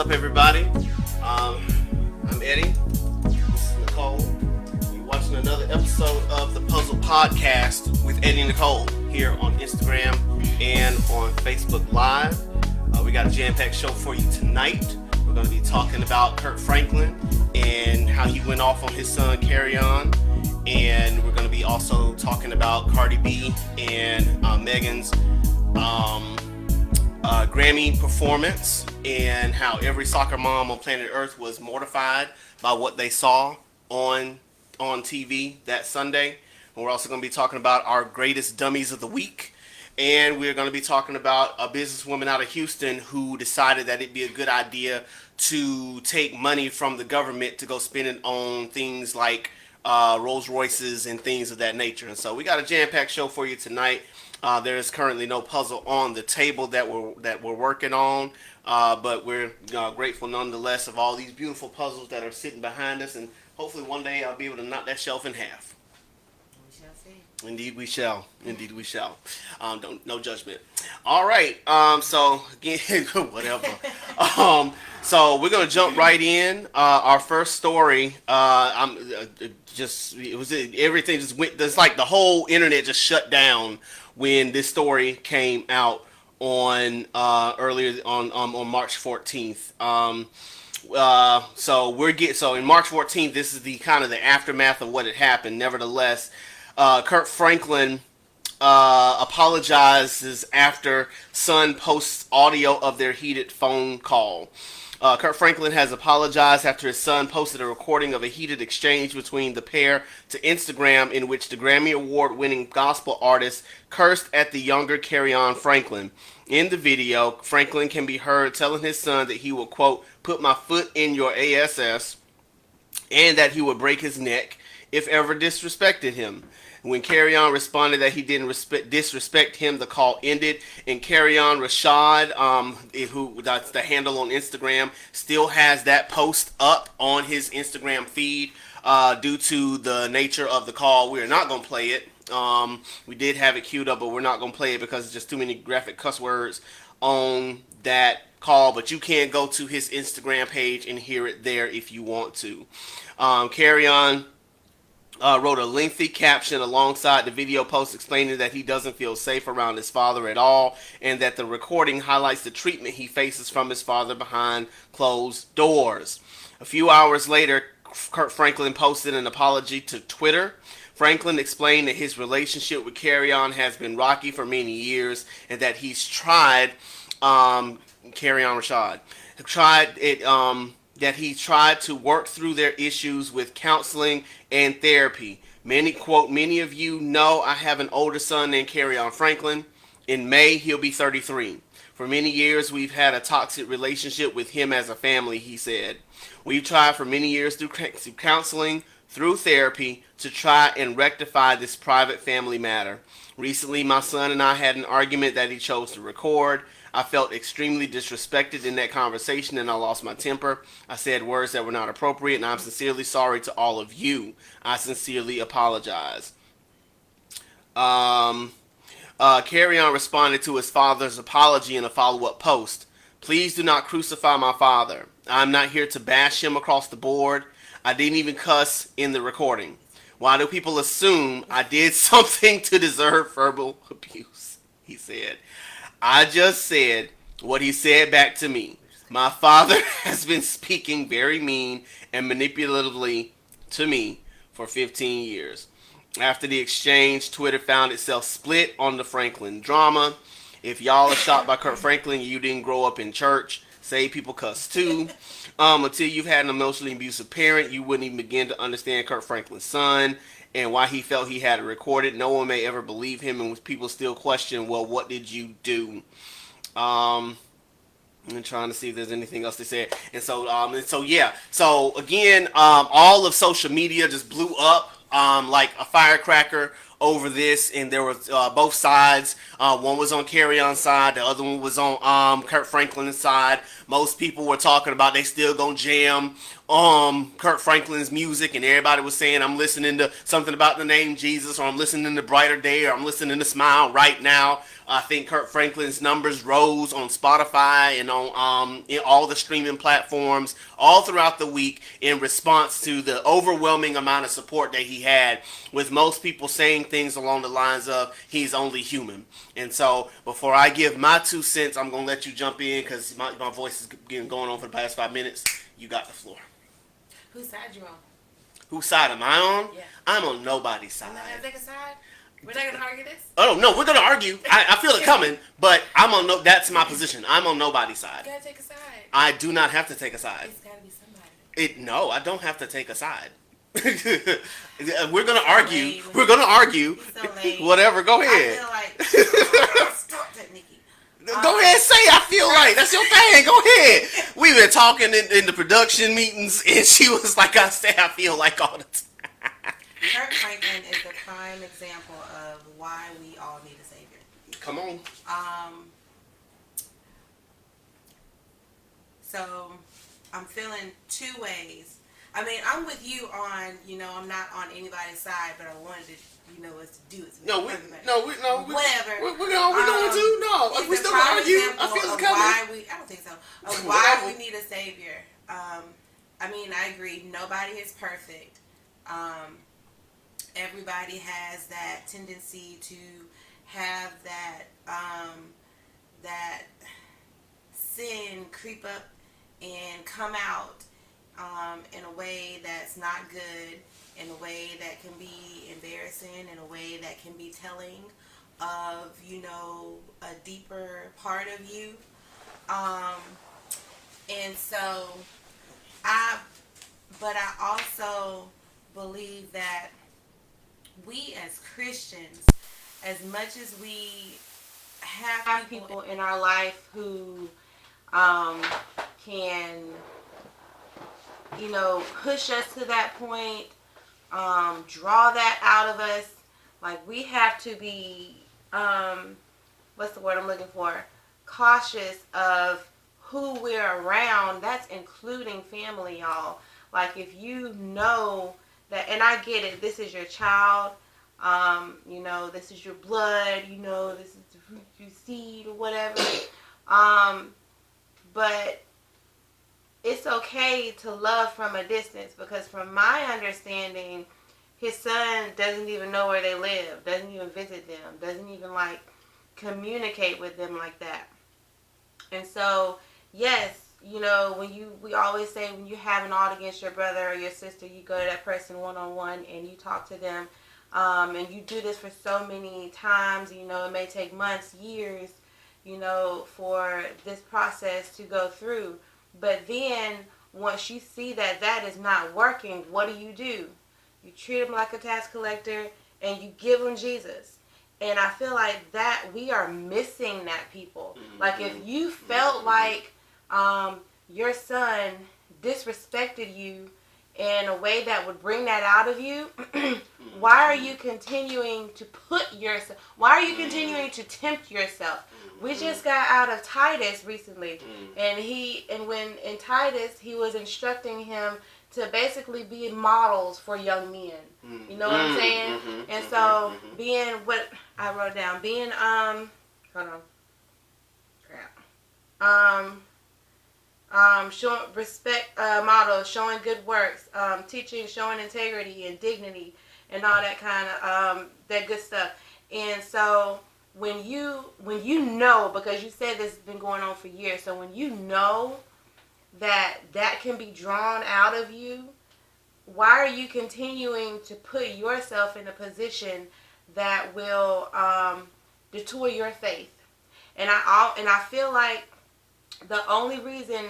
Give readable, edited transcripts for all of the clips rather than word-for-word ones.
up, everybody? I'm Eddie. This is Nicole. You're watching another episode of the Puzzle Podcast with Eddie and Nicole here on Instagram and on Facebook Live. We got a jam-packed show for you tonight. We're going to be talking about Kirk Franklin and how he went off on his son Carry On. And we're going to be also talking about Cardi B and Megan's Grammy performance and how every soccer mom on planet Earth was mortified by what they saw on TV that Sunday. And we're also going to be talking about our greatest dummies of the week. And we're going to be talking about a businesswoman out of Houston who decided that it'd be a good idea to take money from the government to go spend it on things like Rolls Royces and things of that nature. And so we got a jam-packed show for you tonight. There is currently no puzzle on the table that we're working on, but we're grateful nonetheless of all these beautiful puzzles that are sitting behind us, and hopefully one day I'll be able to knock that shelf in half. We shall see. Indeed we shall. Indeed we shall. No judgment. All right. So again, whatever. So we're gonna jump right in. Our first story. Everything just went. It's like the whole internet just shut down when this story came out on earlier on March 14th. So in March 14th, this is the kind of the aftermath of what had happened. Nevertheless, Kirk Franklin apologizes after son posts audio of their heated phone call. Kirk Franklin has apologized after his son posted a recording of a heated exchange between the pair to Instagram in which the Grammy Award-winning gospel artist cursed at the younger Carry On Franklin. In the video, Franklin can be heard telling his son that he will, quote, put my foot in your ass, and that he would break his neck if ever disrespected him. When Carry On responded that he didn't disrespect him, the call ended. And Carry On Rashad, who that's the handle on Instagram, still has that post up on his Instagram feed due to the nature of the call. We are not going to play it. We did have it queued up, but we're not going to play it because it's just too many graphic cuss words on that call. But you can go to his Instagram page and hear it there if you want to. Carry On wrote a lengthy caption alongside the video post explaining that he doesn't feel safe around his father at all and that the recording highlights the treatment he faces from his father behind closed doors. A few hours later, Kirk Franklin posted an apology to Twitter. Franklin explained that his relationship with Carry On has been rocky for many years and that he's tried, Carry On Rashad, that he tried to work through their issues with counseling and therapy. Many of you know I have an older son named Carry On Franklin. In May, he'll be 33. For many years, we've had a toxic relationship with him as a family, he said. We've tried for many years through counseling, through therapy, to try and rectify this private family matter. Recently, my son and I had an argument that he chose to record. I felt extremely disrespected in that conversation and I lost my temper. I said words that were not appropriate and I'm sincerely sorry to all of you. I sincerely apologize. Carry On responded to his father's apology in a follow-up post. Please do not crucify my father. I'm not here to bash him across the board. I didn't even cuss in the recording. Why do people assume I did something to deserve verbal abuse? He said. I just said what he said back to me. My father has been speaking very mean and manipulatively to me for 15 years. After the exchange, Twitter found itself split on the Franklin drama. If y'all are shocked by Kirk Franklin, you didn't grow up in church. Say people cuss too. Until you've had an emotionally abusive parent, you wouldn't even begin to understand Kirk Franklin's son and why he felt he had it recorded. No one may ever believe him, and people still question, well, what did you do? I'm trying to see if there's anything else they said. And so again, all of social media just blew up like a firecracker over this, and there was both sides. One was on Carry On side, the other one was on Kirk Franklin's side. Most people were talking about they still gonna jam Kirk Franklin's music, and everybody was saying I'm listening to something about the name Jesus, or I'm listening to Brighter Day, or I'm listening to Smile right now. I think Kirk Franklin's numbers rose on Spotify and on in all the streaming platforms all throughout the week in response to the overwhelming amount of support that he had, with most people saying things along the lines of he's only human. And so before I give my 2 cents, I'm gonna let you jump in because my voice is getting going on for the past 5 minutes. You got the floor. Whose side you on? Whose side am I on? Yeah. I'm on nobody's I'm side. not gonna take a side. We're not gonna argue this. Oh no, we're gonna argue. I feel it coming, but I'm on no. That's my position. I'm on nobody's side. You gotta take a side. I do not have to take a side. It's gotta be somebody. No, I don't have to take a side. We're gonna argue. Lame. We're gonna argue. So lame. Whatever. Go ahead. I feel like stop that, Nikki. Go ahead, say I feel like that's your thing. Go ahead. We've been talking in the production meetings, and she was like, "I say I feel like all the time." Kirk Franklin is the prime example of why we all need a savior. Come on. So I'm feeling two ways. I mean, I'm with you on, I'm not on anybody's side, but I wanted to, us to do it. Whatever. We're going to. No, we still gonna argue. I feel it coming. I don't think so. Of why we need a savior. I mean, I agree. Nobody is perfect. Everybody has that tendency to have that that sin creep up and come out in a way that's not good, in a way that can be embarrassing, in a way that can be telling of, a deeper part of you. And so I also believe that we as Christians, as much as we have people in our life who can, push us to that point, draw that out of us, like we have to be, what's the word I'm looking for? Cautious of who we're around. That's including family, y'all. Like if you know that, and I get it, this is your child, this is your blood, this is the fruit you seed or whatever. But it's okay to love from a distance, because from my understanding, his son doesn't even know where they live, doesn't even visit them, doesn't even communicate with them like that. And so, yes, we always say when you have an ought against your brother or your sister, you go to that person one-on-one and you talk to them. And you do this for so many times, it may take months, years, for this process to go through. But then once you see that that is not working, what do? You treat them like a tax collector and you give them Jesus. And I feel like that we are missing that, people. Like if you felt like your son disrespected you in a way that would bring that out of you, why are you continuing to why are you continuing to tempt yourself? We just got out of Titus recently, and when in Titus, he was instructing him to basically be models for young men. You know what I'm saying? And so being what I wrote down, being showing respect, models, showing good works, teaching, showing integrity and dignity, and all that kind of that good stuff. And so when you know, because you said this has been going on for years, so when you know that can be drawn out of you, why are you continuing to put yourself in a position that will detour your faith? And I feel like the only reason,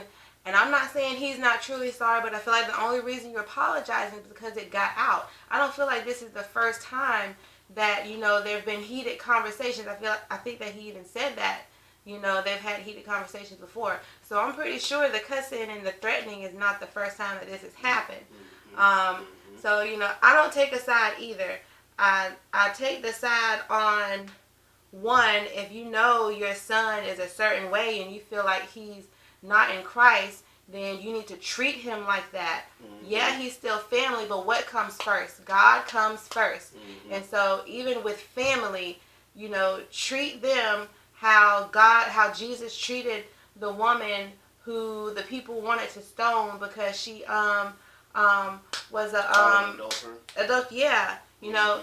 and I'm not saying he's not truly sorry, but I feel like the only reason you're apologizing is because it got out. I don't feel like this is the first time that, there have been heated conversations. I think that he even said that, they've had heated conversations before. So I'm pretty sure the cussing and the threatening is not the first time that this has happened. So, I don't take a side either. I take the side on, one, if you know your son is a certain way and you feel like he's not in Christ, then you need to treat him like that. Yeah, he's still family, but what comes first? God comes first. And so even with family, treat them how Jesus treated the woman who the people wanted to stone because she was a adult. Yeah,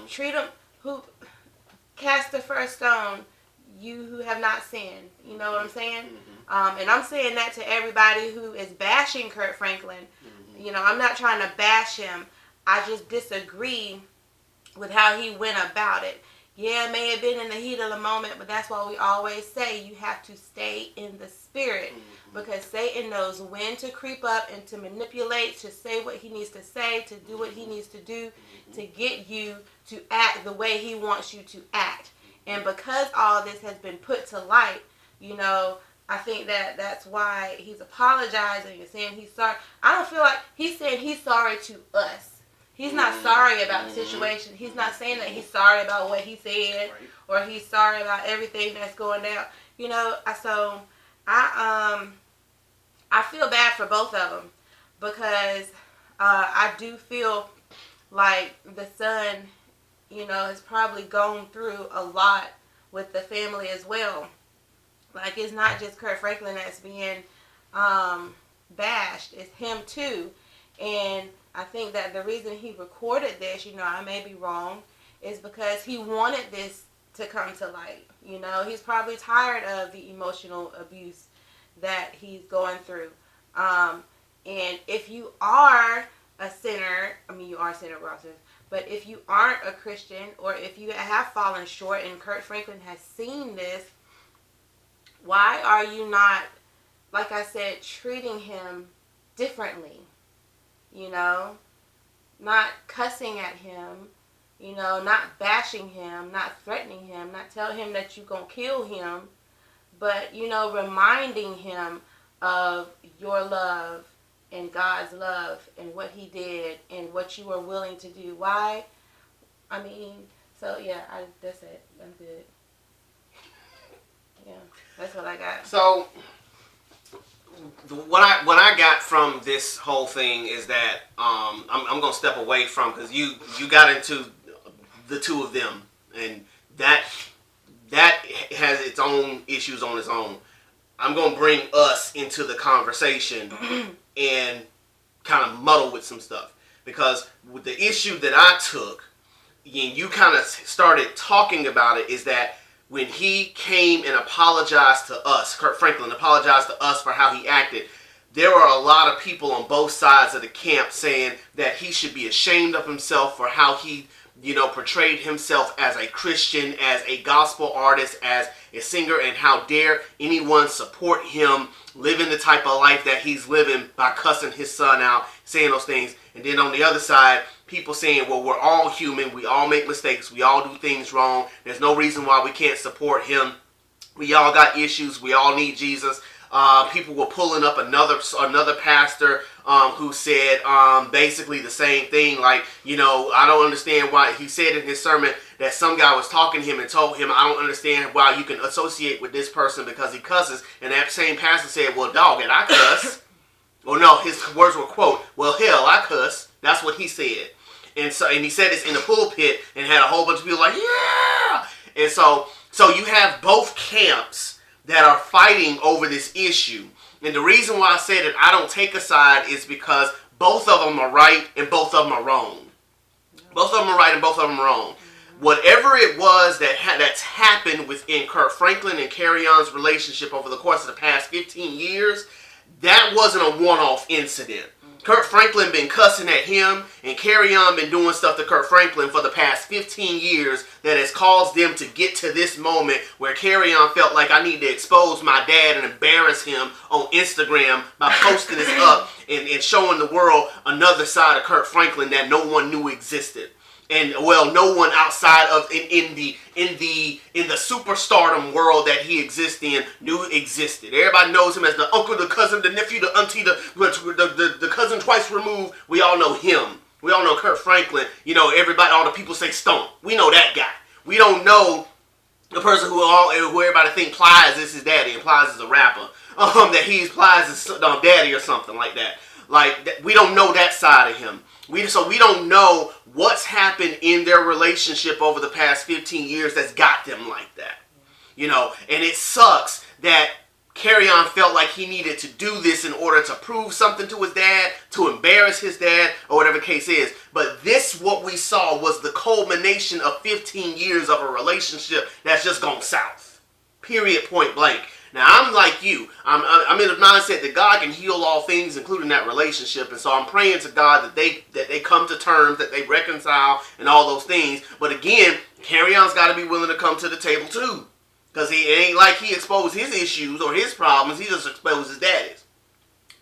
treat them who cast the first stone. You who have not sinned. You know what I'm saying? And I'm saying that to everybody who is bashing Kirk Franklin. I'm not trying to bash him. I just disagree with how he went about it. Yeah, it may have been in the heat of the moment, but that's why we always say you have to stay in the spirit, because Satan knows when to creep up and to manipulate, to say what he needs to say, to do what he needs to do, to get you to act the way he wants you to act. And because all this has been put to light, I think that's why he's apologizing and saying he's sorry. I don't feel like he's saying he's sorry to us. He's not sorry about the situation. He's not saying that he's sorry about what he said or he's sorry about everything that's going down. So I feel bad for both of them because I do feel like the son, has probably gone through a lot with the family as well. Like, it's not just Kirk Franklin that's being bashed. It's him too. And I think that the reason he recorded this, I may be wrong, is because he wanted this to come to light. He's probably tired of the emotional abuse that he's going through. And if you are a sinner, you are a sinner, but if you aren't a Christian, or if you have fallen short and Kirk Franklin has seen this, why are you not, like I said, treating him differently? Not cussing at him, not bashing him, not threatening him, not telling him that you're going to kill him, but, reminding him of your love and God's love and what he did and what you were willing to do. Why? That's it. I'm good. Yeah, that's what I got. So, what I got from this whole thing is that I'm gonna step away from, because you got into the two of them, and that has its own issues on its own. I'm gonna bring us into the conversation and kind of muddle with some stuff, because with the issue that I took, and you kind of started talking about it, is that when he came and apologized to us, Kirk Franklin apologized to us for how he acted, there were a lot of people on both sides of the camp saying that he should be ashamed of himself for how he, portrayed himself as a Christian, as a gospel artist, as a singer, and how dare anyone support him living the type of life that he's living by cussing his son out, saying those things. And then on the other side, people saying, well, we're all human, we all make mistakes, we all do things wrong, there's no reason why we can't support him, we all got issues, we all need Jesus. People were pulling up another pastor who said basically the same thing, like, I don't understand why, he said in his sermon that some guy was talking to him and told him, I don't understand why you can associate with this person because he cusses, and that same pastor said, well, dog, and I cuss. Well, no, his words were, quote, well, hell, I cuss. That's what he said. And he said this in the pulpit and had a whole bunch of people like, yeah! And so you have both camps that are fighting over this issue. And the reason why I say that I don't take a side is because both of them are right and both of them are wrong. Both of them are right and both of them are wrong. Whatever it was that's happened within Kirk Franklin and Carrie Ann's relationship over the course of the past 15 years, that wasn't a one-off incident. Kirk Franklin been cussing at him, and Carrie Ann been doing stuff to Kirk Franklin for the past 15 years that has caused them to get to this moment where Carrie Ann felt like, I need to expose my dad and embarrass him on Instagram by posting this up and showing the world another side of Kirk Franklin that no one knew existed. And, well, no one outside of in the superstardom world that he exists in knew existed. Everybody knows him as the uncle, the cousin, the nephew, the auntie, the cousin twice removed. We all know him. We all know Kirk Franklin. Everybody, all the people say Stomp. We know that guy. We don't know the person who everybody think Plies is his daddy, and Plies is a rapper. that he implies his daddy or something like that. Like, we don't know that side of him. So we don't know what's happened in their relationship over the past 15 years that's got them like that. You know, and it sucks that Carry-On felt like he needed to do this in order to prove something to his dad, to embarrass his dad, or whatever the case is. But this, what we saw, was the culmination of 15 years of a relationship that's just gone south. Period, point blank. Now, I'm like you. I'm in the mindset that God can heal all things, including that relationship. And so I'm praying to God that they come to terms, that they reconcile, and all those things. But again, Carry-On's got to be willing to come to the table too. Because it ain't like he exposed his issues or his problems. He just exposed his daddy's.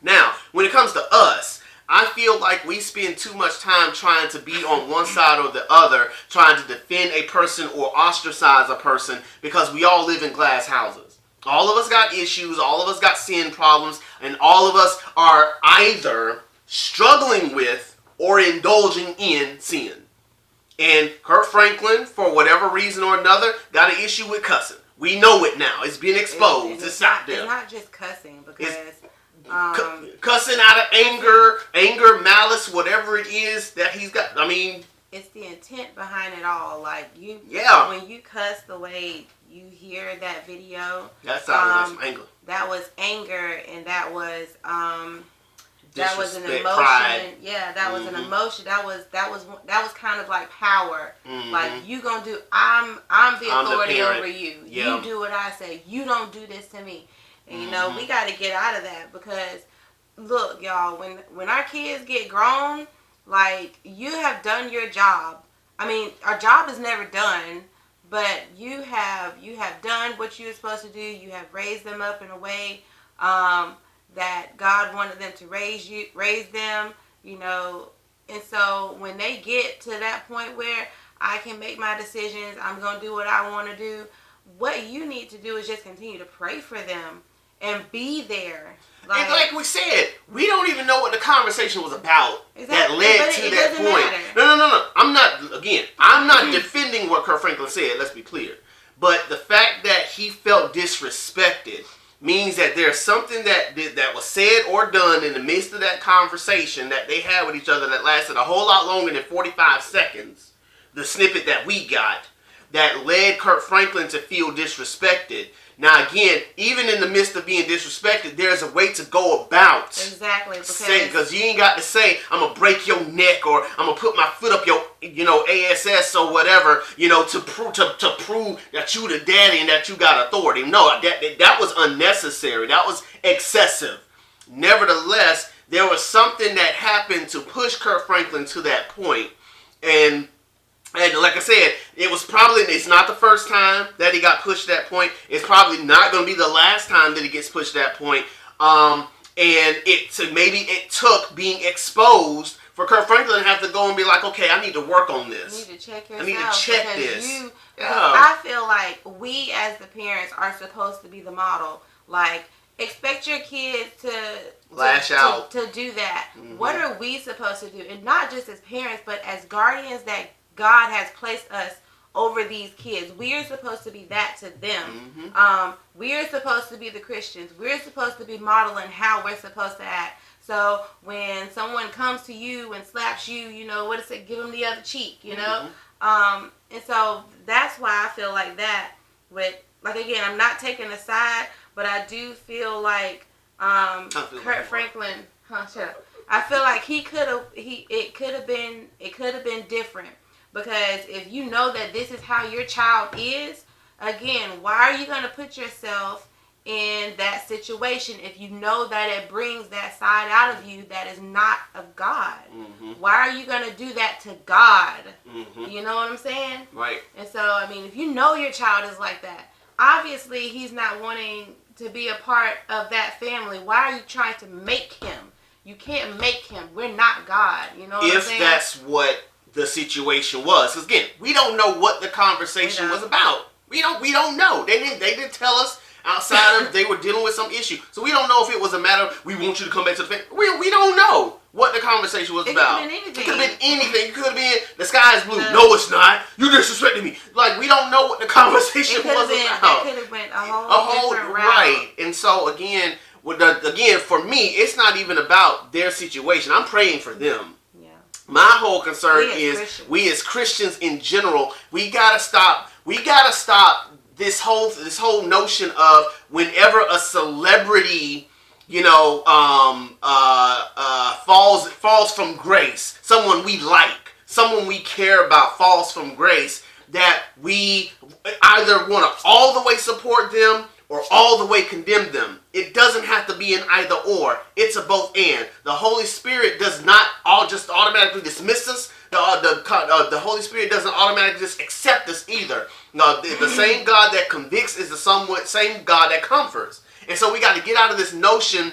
Now, when it comes to us, I feel like we spend too much time trying to be on one side or the other, trying to defend a person or ostracize a person, because we all live in glass houses. All of us got issues, all of us got sin problems, and all of us are either struggling with or indulging in sin. And Kirk Franklin, for whatever reason or another, got an issue with cussing. We know it now. It's been exposed. It's out there. It's not just cussing, because cussing out of anger, malice, whatever it is that he's got. I mean, it's the intent behind it all. Like, when you cuss the way you hear that video, that's anger. That was anger, and that was an emotion. Pride. Yeah, that was an emotion. That was kind of like power. Mm-hmm. Like, you gonna do. I'm the authority over you. Yeah. You do what I say. You don't do this to me. And you know, we got to get out of that, because look, y'all, when our kids get grown, like, you have done your job. I mean, our job is never done, but you have done what you were supposed to do. You have raised them up in a way that God wanted them to raise them, you know. And so when they get to that point where I can make my decisions, I'm going to do what I want to do, what you need to do is just continue to pray for them and be there. And like we said, we don't even know what the conversation was about that led to that point. No. I'm not defending what Kirk Franklin said, let's be clear. But the fact that he felt disrespected means that there's something that was said or done in the midst of that conversation that they had with each other that lasted a whole lot longer than 45 seconds, the snippet that we got, that led Kirk Franklin to feel disrespected. Now, again, even in the midst of being disrespected, there's a way to go about. Exactly. Because you ain't got to say, I'm going to break your neck, or I'm going to put my foot up your, ASS or whatever, to prove that you the daddy and that you got authority. No, that was unnecessary. That was excessive. Nevertheless, there was something that happened to push Kirk Franklin to that point. And like I said, it's not the first time that he got pushed to that point. It's probably not going to be the last time that he gets pushed to that point. Maybe it took being exposed for Kirk Franklin to have to go and be like, okay, I need to work on this. You need to check yourself. I need to check this. I feel like we as the parents are supposed to be the model. Like, expect your kids to lash out. To do that. Mm-hmm. What are we supposed to do? And not just as parents, but as guardians that God has placed us over these kids. We are supposed to be that to them. Mm-hmm. We are supposed to be the Christians. We're supposed to be modeling how we're supposed to act. So when someone comes to you and slaps you, what is it? Give them the other cheek, Mm-hmm. And so that's why I feel like that. Again, I'm not taking a side, but I do feel like Kirk Franklin. Shut up. I feel like it could have been different. Because if you know that this is how your child is, again, why are you going to put yourself in that situation if you know that it brings that side out of you that is not of God? Mm-hmm. Why are you going to do that to God? Mm-hmm. You know what I'm saying? Right. And so, I mean, if you know your child is like that, obviously he's not wanting to be a part of that family. Why are you trying to make him? You can't make him. We're not God. You know what I'm saying? If that's what the situation was, because again, we don't know what the conversation was about. We don't know. They didn't tell us outside of they were dealing with some issue, so we don't know if it was a matter of we want you to come back to the family. We don't know what the conversation was about. It could have been anything. It could have been the sky is blue. No, it's not. You disrespected me. Like, we don't know what the conversation was about. It could have been a whole different route. Right. And so again, again, for me, it's not even about their situation. I'm praying for them. Yeah. My whole concern is Christians. we as Christians in general, we gotta stop this whole notion of whenever a celebrity, falls from grace, someone we like, someone we care about falls from grace, that we either want to all the way support them or all the way condemn them. It doesn't have to be an either or. It's a both and. The Holy Spirit does not just automatically dismiss us. The Holy Spirit doesn't automatically just accept us either. No, the same God that convicts is the same God that comforts. And so we got to get out of this notion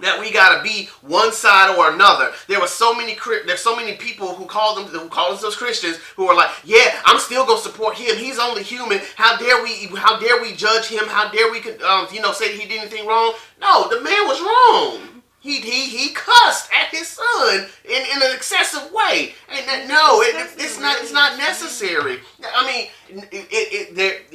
that we gotta be one side or another. There's so many people who call themselves Christians who are like, yeah, I'm still gonna support him. He's only human. How dare we judge him? How dare we say he did anything wrong? No, the man was wrong. He cussed at his son in an excessive way. And it's not necessary. I mean,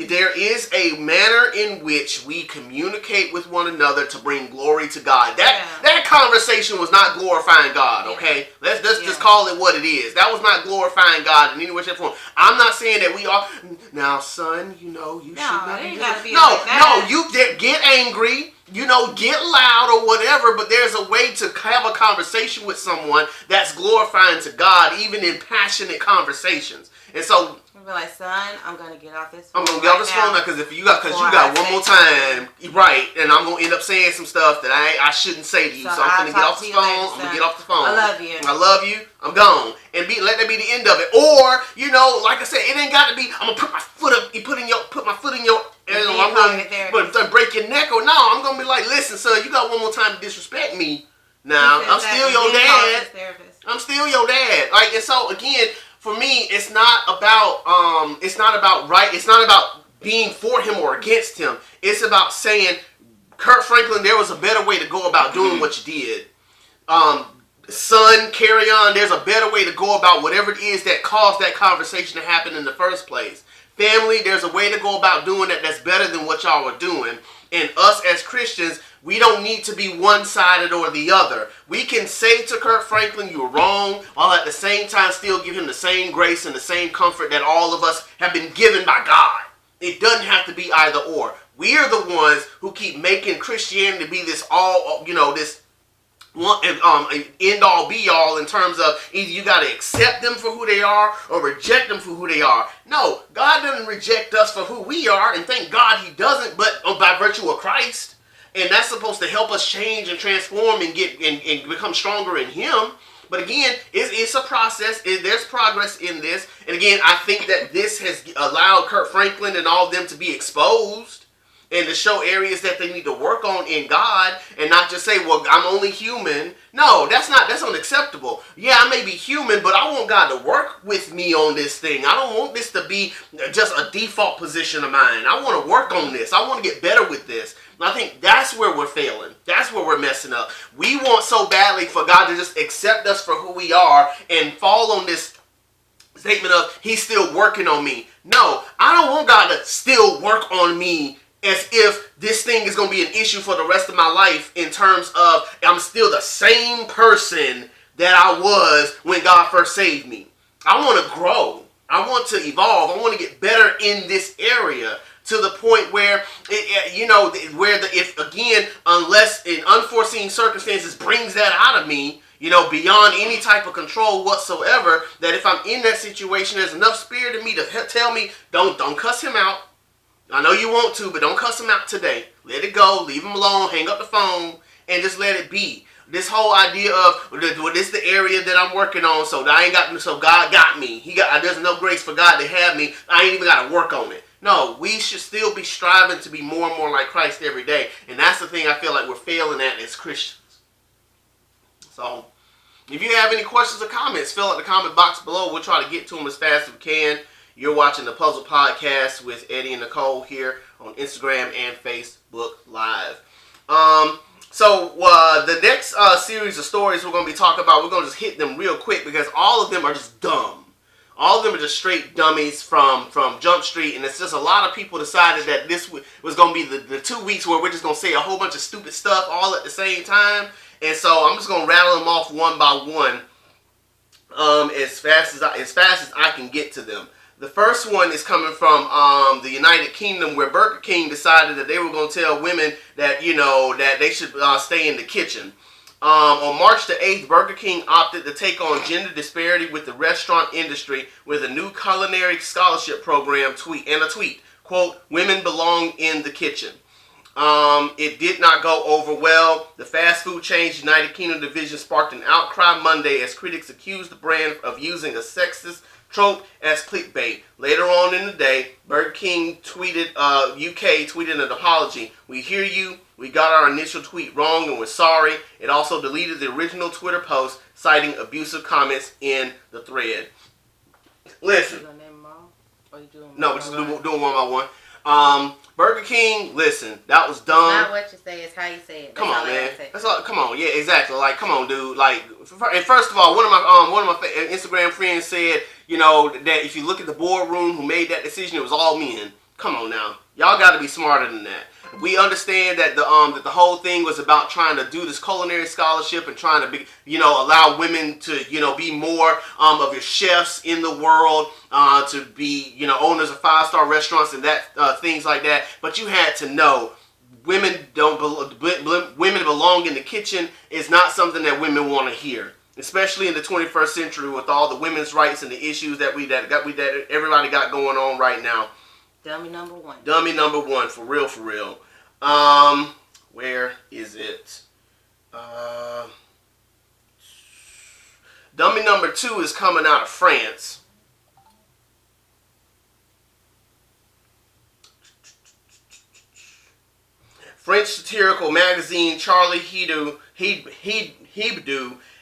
there is a manner in which we communicate with one another to bring glory to God. That conversation was not glorifying God. Okay, let's just call it what it is. That was not glorifying God in any way, shape, or form. I'm not saying that we are now, son. You should not be doing. No, you get angry. Get loud or whatever, but there's a way to have a conversation with someone that's glorifying to God, even in passionate conversations. And so, be like, son, I'm gonna get off this phone. I'm gonna get off this phone now because you got one more time, right? And I'm gonna end up saying some stuff that I shouldn't say to you. So I'm gonna get off the phone. I'm gonna get off the phone. I love you. I love you. I'm gone. And let that be the end of it. Or like I said, it ain't got to be. I'm gonna put my foot up. Put my foot in your. And I'm gonna break your neck. Or no, I'm gonna be like, listen, son, you got one more time to disrespect me. Now I'm still your dad. I'm still your dad. And so again. For me, it's not about right. It's not about being for him or against him. It's about saying, Kirk Franklin, there was a better way to go about doing what you did. Son, carry on. There's a better way to go about whatever it is that caused that conversation to happen in the first place. Family, there's a way to go about doing that that's better than what y'all are doing. And us as Christians, we don't need to be one-sided or the other. We can say to Kirk Franklin, you're wrong, while at the same time still give him the same grace and the same comfort that all of us have been given by God. It doesn't have to be either or. We are the ones who keep making Christianity be this this end all be all in terms of either you got to accept them for who they are or reject them for who they are. No, God doesn't reject us for who we are, and thank God he doesn't, but by virtue of Christ. And that's supposed to help us change and transform and get and become stronger in him. But again, it's a process. There's progress in this. And again, I think that this has allowed Kirk Franklin and all of them to be exposed and to show areas that they need to work on in God, and not just say, well, I'm only human. No, that's unacceptable. Yeah, I may be human, but I want God to work with me on this thing. I don't want this to be just a default position of mine. I want to work on this. I want to get better with this. And I think that's where we're failing. That's where we're messing up. We want so badly for God to just accept us for who we are and fall on this statement of, he's still working on me. No, I don't want God to still work on me as if this thing is going to be an issue for the rest of my life, in terms of I'm still the same person that I was when God first saved me. I want to grow. I want to evolve. I want to get better in this area to the point where, unless in unforeseen circumstances brings that out of me, beyond any type of control whatsoever, that if I'm in that situation, there's enough spirit in me to tell me, don't cuss him out. I know you want to, but don't cuss him out today. Let it go. Leave him alone. Hang up the phone and just let it be. This whole idea of, well, this is the area that I'm working on, so God got me. There's no grace for God to have me. I ain't even got to work on it. No, we should still be striving to be more and more like Christ every day. And that's the thing I feel like we're failing at as Christians. So, if you have any questions or comments, fill out the comment box below. We'll try to get to them as fast as we can. You're watching the Puzzle Podcast with Eddie and Nicole here on Instagram and Facebook Live. So the next series of stories we're going to be talking about, we're going to just hit them real quick because all of them are just dumb. All of them are just straight dummies from Jump Street, and it's just a lot of people decided that this was going to be the 2 weeks where we're just going to say a whole bunch of stupid stuff all at the same time. And so I'm just going to rattle them off one by one as fast as I can get to them. The first one is coming from the United Kingdom, where Burger King decided that they were going to tell women that, that they should stay in the kitchen. On March the 8th, Burger King opted to take on gender disparity with the restaurant industry with a new culinary scholarship program tweet. Quote, "Women belong in the kitchen." It did not go over well. The fast food chain's United Kingdom division sparked an outcry Monday as critics accused the brand of using a sexist trope as clickbait. Later on in the day, Burger King UK tweeted an apology. "We hear you. We got our initial tweet wrong and we're sorry." It also deleted the original Twitter post, citing abusive comments in the thread. Listen. You gonna name them all? Or you doing No, we're just doing one by one. Burger King, listen, that was dumb. It's not what you say, it's how you say it. Come on, man. That's all. Come on, yeah, exactly. Like, come on, dude. Like, and first of all, one of my Instagram friends said, that if you look at the boardroom who made that decision, it was all men. Come on now, y'all got to be smarter than that. We understand that the whole thing was about trying to do this culinary scholarship and trying to be, allow women to, be more of your chefs in the world, to be, owners of 5-star restaurants and that things like that. But you had to know, women belong in the kitchen is not something that women want to hear, especially in the 21st century with all the women's rights and the issues that everybody got going on right now. Dummy number one. Dummy number one, for real, for real. Where is it? Dummy number two is coming out of France. French satirical magazine Charlie Hebdo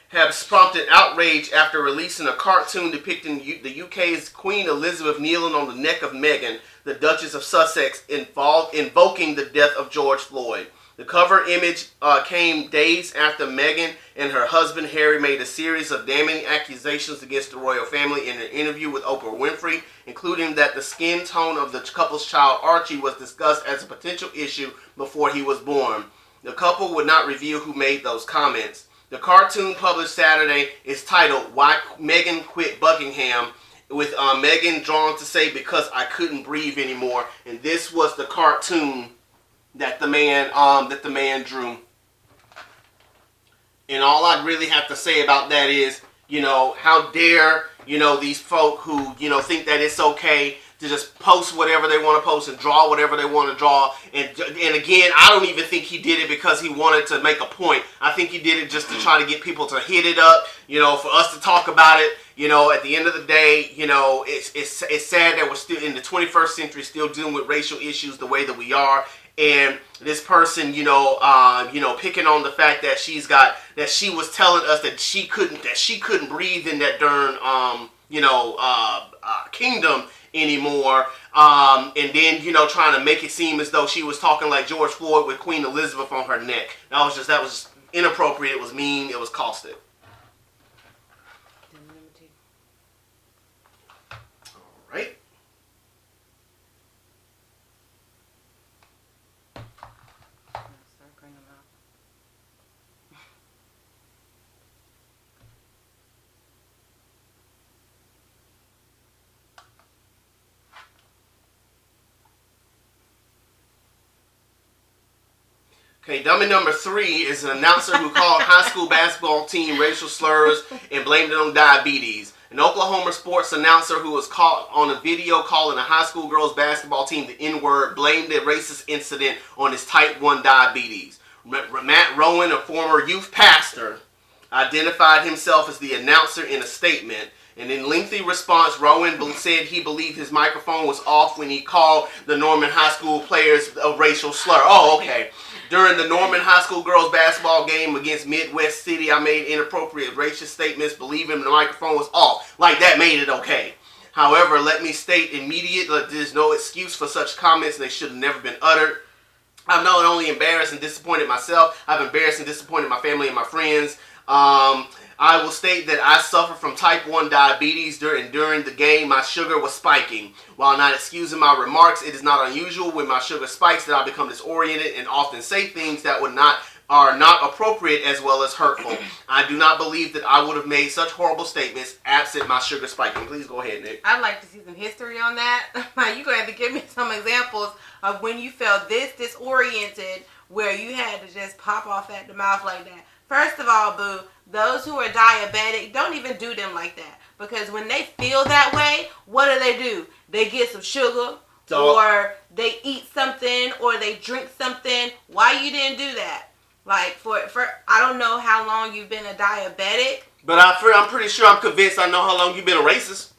has prompted outrage after releasing a cartoon depicting the UK's Queen Elizabeth kneeling on the neck of Meghan, the Duchess of Sussex, invoking the death of George Floyd. The cover image came days after Meghan and her husband Harry made a series of damning accusations against the royal family in an interview with Oprah Winfrey, including that the skin tone of the couple's child Archie was discussed as a potential issue before he was born. The couple would not reveal who made those comments. The cartoon, published Saturday, is titled "Why Meghan Quit Buckingham," with Meghan drawn to say, "Because I couldn't breathe anymore." And this was the cartoon that the man drew. And all I really have to say about that is, how dare, these folk who, think that it's okay to just post whatever they want to post and draw whatever they want to draw. And again, I don't even think he did it because he wanted to make a point. I think he did it just to try to get people to hit it up, for us to talk about it. At the end of the day, it's sad that we're still in the 21st century, still dealing with racial issues the way that we are. And this person, picking on the fact that she was telling us that she couldn't breathe in that darn, kingdom anymore, and then trying to make it seem as though she was talking like George Floyd with Queen Elizabeth on her neck. That was just inappropriate. It was mean. It was caustic. All right. Okay, dummy number 3 is an announcer who called high school basketball team racial slurs and blamed it on diabetes. An Oklahoma sports announcer who was caught on a video calling a high school girls basketball team the N-word blamed the racist incident on his type 1 diabetes. Matt Rowan, a former youth pastor, identified himself as the announcer in a statement. And in lengthy response, Rowan said he believed his microphone was off when he called the Norman High School players a racial slur. Oh, okay. During the Norman High School girls basketball game against Midwest City, I made inappropriate racist statements believing the microphone was off. Like that made it okay. However, let me state immediately that there's no excuse for such comments and they should have never been uttered. I'm not only embarrassed and disappointed myself, I've embarrassed and disappointed my family and my friends. I will state that I suffer from type 1 diabetes during the game my sugar was spiking. While not excusing my remarks, it is not unusual when my sugar spikes that I become disoriented and often say things that are not appropriate as well as hurtful. I do not believe that I would have made such horrible statements absent my sugar spiking. Please go ahead, Nick. I'd like to see some history on that. Like, you're going to have to give me some examples of when you felt this disoriented where you had to just pop off at the mouth like that. First of all, boo, those who are diabetic, don't even do them like that. Because when they feel that way, what do? They get some sugar, or they eat something, or they drink something. Why you didn't do that? Like, for I don't know how long you've been a diabetic. But I'm pretty sure, I'm convinced I know how long you've been a racist.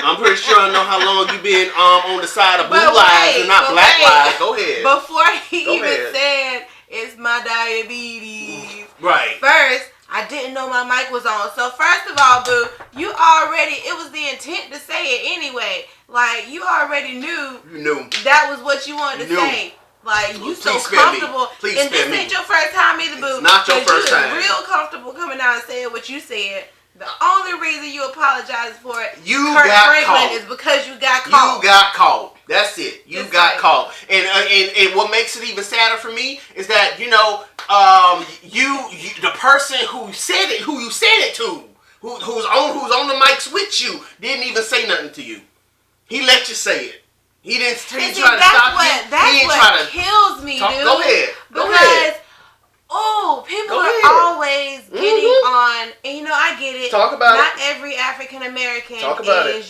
I'm pretty sure I know how long you've been on the side of blue lives and not black lives. Go ahead. Before he said, it's my diabetes. Right. First, I didn't know my mic was on. So first of all, boo, it was the intent to say it anyway. Like, you already knew. You knew. That was what you wanted to say. Like, you so comfortable. And this ain't your first time either, boo. It's not your first time. You real comfortable coming out and saying what you said. The only reason you apologize for it, Kirk Franklin, is because you got caught. You got caught. That's it. You got caught. And what makes it even sadder for me is that, you the person who you said it to, who's on the mics with you, didn't even say nothing to you. He let you say it. He didn't try to stop you. That's what kills me, dude. Go ahead. Because people are always getting on, and I get it. Talk about Not every African American is,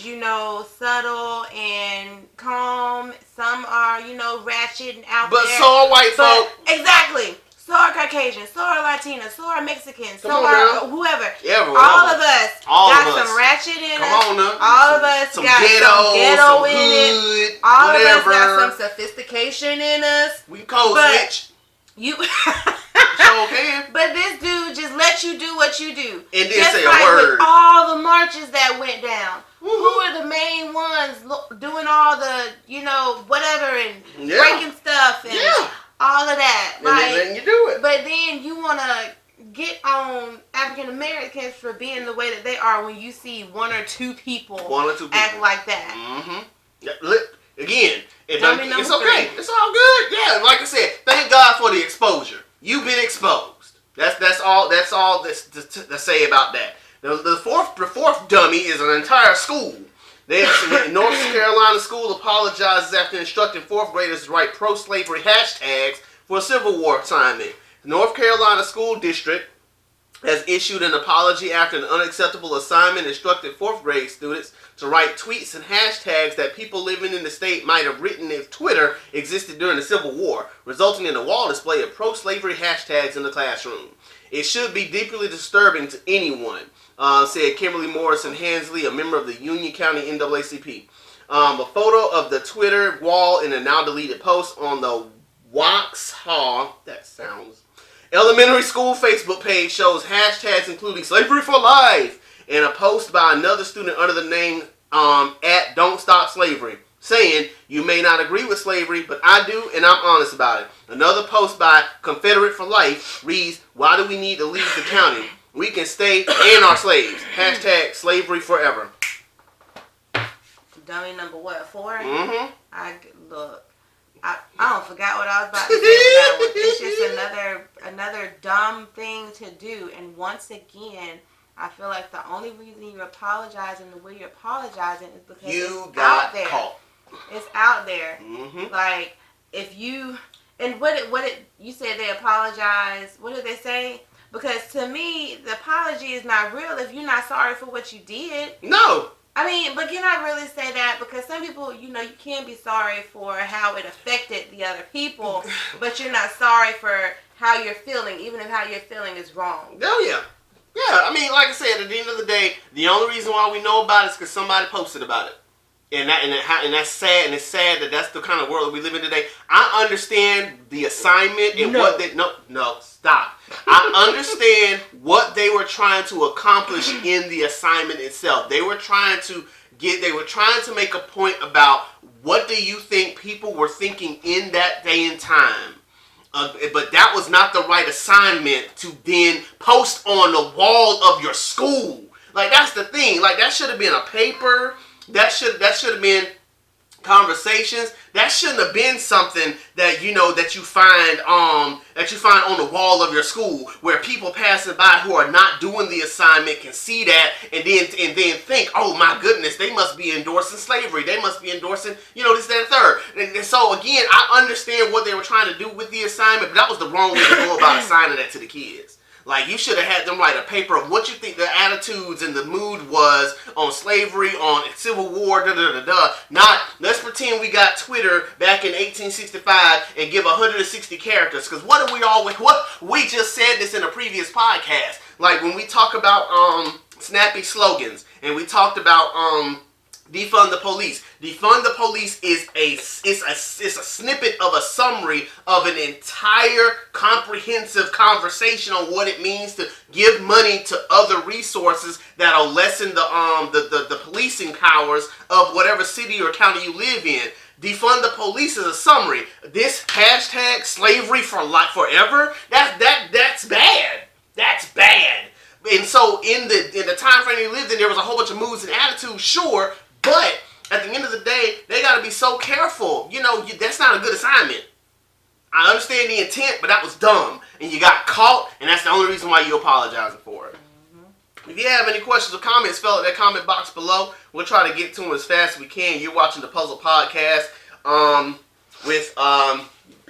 subtle and calm. Some are, ratchet and out there. But so are white folk. Exactly. So are Caucasian, so are Latinos, so are Mexicans, so are whoever. All of us got some ratchet in us. Come on now. All of us some got ghetto, some ghetto some in hood, it. All whatever. of us got some sophistication in us. We code switch. You Sure can. But this dude just let you do what you do. And didn't just say like a word. With all the marches that went down. Who are the main ones doing all the, whatever and breaking stuff and all of that? And then letting you do it. But then you want to get on African Americans for being the way that they are when you see one or two people act like that. Mm-hmm. Yeah, look, again, it's okay. 3. It's all good. Yeah, like I said, thank God for the exposure. You've been exposed. That's all to say about that. The fourth dummy is an entire school. North Carolina school apologizes after instructing fourth graders to write pro-slavery hashtags for a Civil War assignment. The North Carolina School District has issued an apology after an unacceptable assignment instructed fourth grade students to write tweets and hashtags that people living in the state might have written if Twitter existed during the Civil War, resulting in a wall display of pro-slavery hashtags in the classroom. It should be deeply disturbing to anyone, said Kimberly Morrison Hansley, a member of the Union County NAACP. A photo of the Twitter wall in a now deleted post on the Waxhaw, that sounds, elementary school Facebook page shows hashtags including slavery for life and a post by another student under the name at Don't Stop Slavery, saying, you may not agree with slavery, but I do, and I'm honest about it. Another post by Confederate for Life reads, why do we need to leave the county? We can stay and our slaves. Hashtag slavery forever. Dummy number what, 4? Mm-hmm. I don't forgot what I was about to say with that one. It's just another dumb thing to do. And once again, I feel like the only reason you're apologizing the way you're apologizing is because it's out there. Caught. It's out there. Mm-hmm. Like, if you, and you said they apologize. What did they say? Because to me, the apology is not real if you're not sorry for what you did. No. I mean, but can I really say that? Because some people, you can be sorry for how it affected the other people, but you're not sorry for how you're feeling, even if how you're feeling is wrong. Oh, yeah. Yeah, I mean, like I said, at the end of the day, the only reason why we know about it is because somebody posted about it. And that's sad, and it's sad that that's the kind of world that we live in today. I understand the assignment and what they... No, stop. I understand what they were trying to accomplish in the assignment itself. They were trying to make a point about what do you think people were thinking in that day and time. But that was not the right assignment to then post on the wall of your school. Like, that's the thing. Like, that should have been a paper. That should have been conversations. That shouldn't have been something that that you find on the wall of your school, where people passing by who are not doing the assignment can see that and then think, oh my goodness, they must be endorsing slavery, they must be endorsing this, that, and third. And so again, I understand what they were trying to do with the assignment, but that was the wrong way to go about assigning that to the kids. Like, you should have had them write a paper of what you think the attitudes and the mood was on slavery, on Civil War, Not, let's pretend we got Twitter back in 1865 and give 160 characters. Because we just said this in a previous podcast. Like, when we talk about snappy slogans, and we talked about defund the police. Defund the police is a snippet of a summary of an entire comprehensive conversation on what it means to give money to other resources that'll lessen the policing powers of whatever city or county you live in. Defund the police is a summary. This hashtag slavery for life forever, that's bad. That's bad. And so in the time frame they lived in, there was a whole bunch of moods and attitudes, sure. But at the end of the day, they got to be so careful. That's not a good assignment. I understand the intent, but that was dumb. And you got caught, and that's the only reason why you're apologizing for it. Mm-hmm. If you have any questions or comments, fill out that comment box below. We'll try to get to them as fast as we can. You're watching the Puzzle Podcast with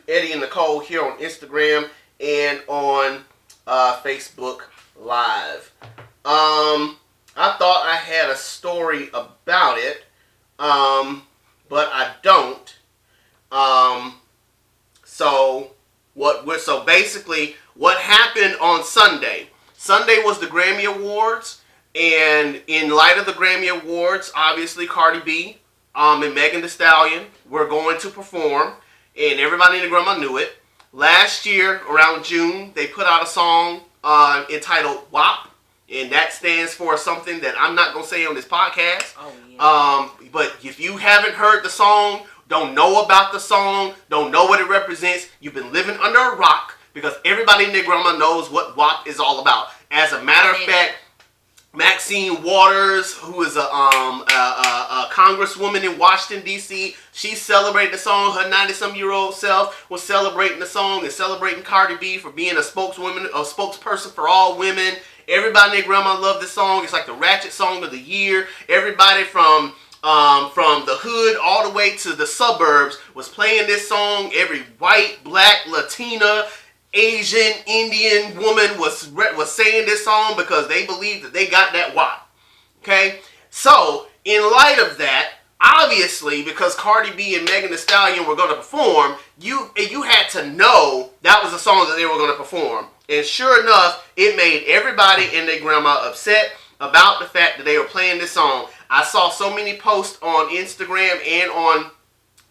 Eddie and Nicole here on Instagram and on Facebook Live. I thought I had a story about it, but I don't. So basically, what happened on Sunday? Sunday was the Grammy Awards, and in light of the Grammy Awards, obviously Cardi B and Megan Thee Stallion were going to perform, and everybody in the grandma knew it. Last year, around June, they put out a song entitled WAP. And that stands for something that I'm not going to say on this podcast. Oh, yeah. But if you haven't heard the song, don't know about the song, don't know what it represents, you've been living under a rock, because everybody in their grandma knows what WAP is all about. As a matter of fact, Maxine Waters, who is a congresswoman in Washington, D.C., she celebrated the song. Her 90-some-year-old self was celebrating the song and celebrating Cardi B for being a spokesperson for all women. Everybody and their grandma loved this song. It's like the ratchet song of the year. Everybody from the hood all the way to the suburbs was playing this song. Every white, black, Latina, Asian, Indian woman was saying this song because they believed that they got that WAP. Okay? So, in light of that, obviously, because Cardi B and Megan Thee Stallion were going to perform, you had to know that was the song that they were going to perform. And sure enough, it made everybody and their grandma upset about the fact that they were playing this song. I saw so many posts on Instagram and on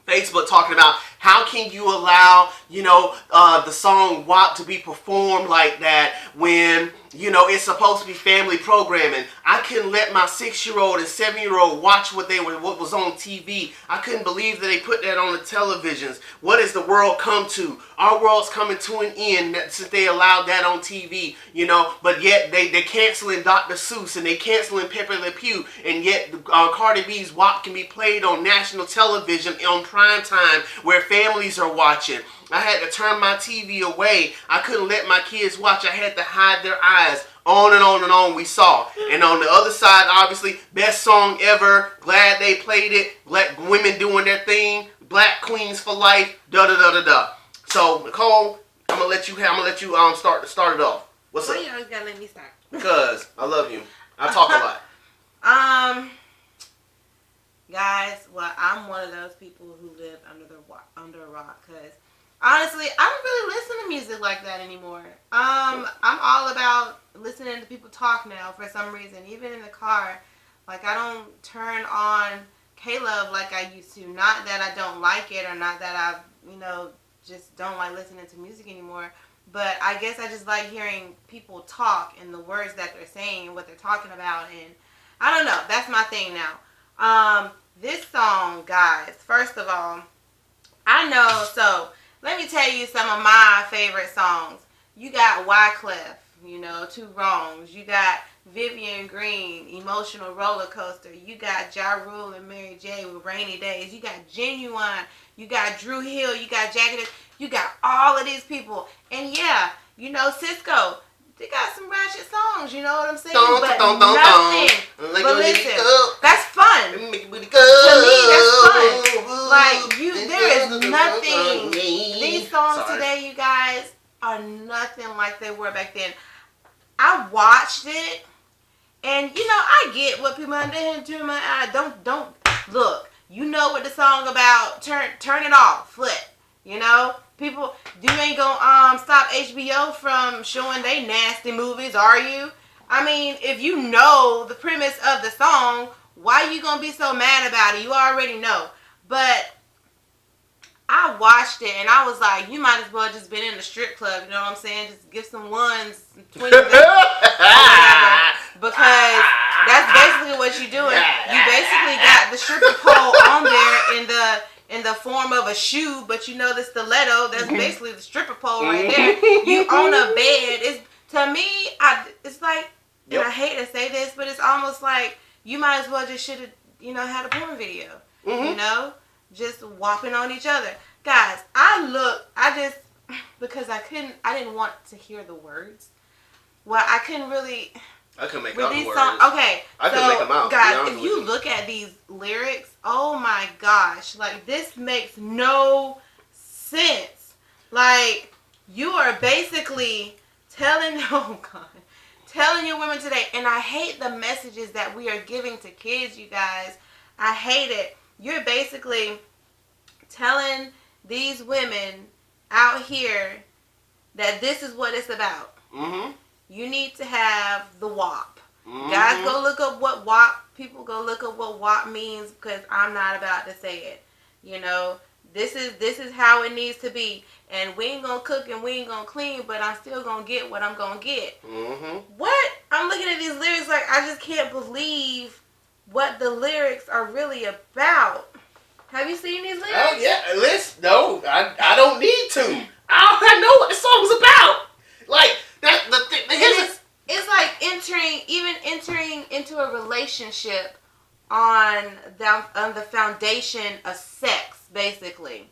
Facebook talking about how can you allow, the song WAP to be performed like that when, it's supposed to be family programming. I couldn't let my 6-year-old and 7-year-old watch what was on TV. I couldn't believe that they put that on the televisions. What has the world come to? Our world's coming to an end since they allowed that on TV, but yet they're canceling Dr. Seuss and they canceling Pepe Le Pew, and yet Cardi B's WAP can be played on national television on prime time where families are watching. I had to turn my TV away. I couldn't let my kids watch. I had to hide their eyes. On and on and on we saw. And on the other side, obviously, best song ever. Glad they played it. Black women doing their thing. Black queens for life. Da-da-da-da-da. So, Nicole, I'm gonna let you start it off. What's up? Why you always gotta let me start? Because I love you. I talk a lot. Guys, well, I'm one of those people who live under a rock, because honestly, I don't really listen to music like that anymore. I'm all about listening to people talk now for some reason, even in the car. Like, I don't turn on K-Love like I used to. Not that I don't like it, or not that I, just don't like listening to music anymore. But I guess I just like hearing people talk and the words that they're saying and what they're talking about. And I don't know. That's my thing now. This song, guys, first of all, I know, so let me tell you some of my favorite songs. You got Wyclef, you know, Two Wrongs. You got Vivian Green, Emotional Roller Coaster. You got Ja Rule and Mary J with Rainy Days. You got Genuine. You got Drew Hill. You got Jagged. You got all of these people. And yeah, you know, Cisco. They got some ratchet songs, you know what I'm saying? But nothing. But listen, that's fun. To me, that's fun. Like, there is nothing. These songs today, you guys, are nothing like they were back then. I watched it, and, you know, I get what people are doing. Don't, look, you know what the song about, turn it off, flip, you know? People, you ain't gonna stop HBO from showing they nasty movies, are you? I mean, if you know the premise of the song, why you gonna be so mad about it? You already know. But I watched it and I was like, you might as well just been in the strip club, you know what I'm saying? Just give some ones, some 20s, or whatever. Because that's basically what you're doing. You basically got the stripper pole on there in the form of a shoe, but you know the stiletto, that's basically the stripper pole right there. You on a bed. It's, to me, it's like, and I hate to say this, but it's almost like you might as well just should have, you know, had a porn video. You know? Just whopping on each other. Guys, because I didn't want to hear the words. Well, I couldn't really... I couldn't make out the words. Okay, I couldn't make them out. Guys, if you look at these lyrics, oh my gosh, like this makes no sense. Like you are basically telling your women today, and I hate the messages that we are giving to kids, you guys. I hate it. You're basically telling these women out here that this is what it's about. You need to have the WAP. Guys, go look up what WAP. People go look up what WAP means, because I'm not about to say it. You know, this is how it needs to be. And we ain't gonna cook and we ain't gonna clean, but I'm still gonna get what I'm gonna get. What? I'm looking at these lyrics like I just can't believe what the lyrics are really about. Have you seen these lyrics? Oh yeah, listen. No, I don't need to. I know what the song's about. Like that. It's like entering into a relationship on the foundation of sex, basically.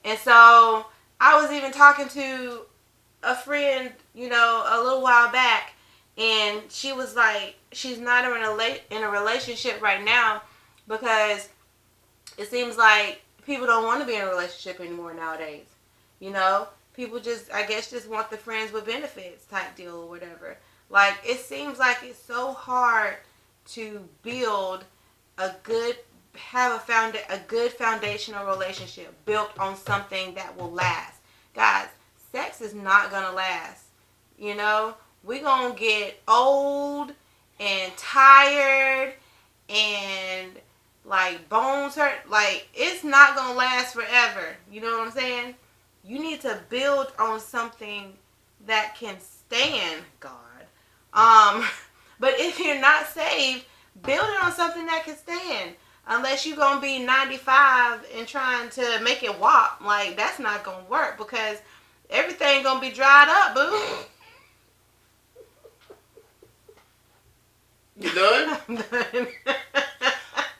And so I was even talking to a friend, you know, a little while back, and she was like, she's not in a relationship right now because it seems like people don't want to be in a relationship anymore nowadays. You know, people just, I guess, just want the friends with benefits type deal or whatever. Like, it seems like it's so hard to build a good foundational relationship built on something that will last. Guys, sex is not gonna last. You know, we're gonna get old and tired and like bones hurt. Like, it's not gonna last forever. You know what I'm saying? You need to build on something that can stand, God. But if you're not saved, build it on something that can stand. Unless you're going to be 95 and trying to make it wop. Like, that's not going to work because everything going to be dried up, boo. You done? I'm done.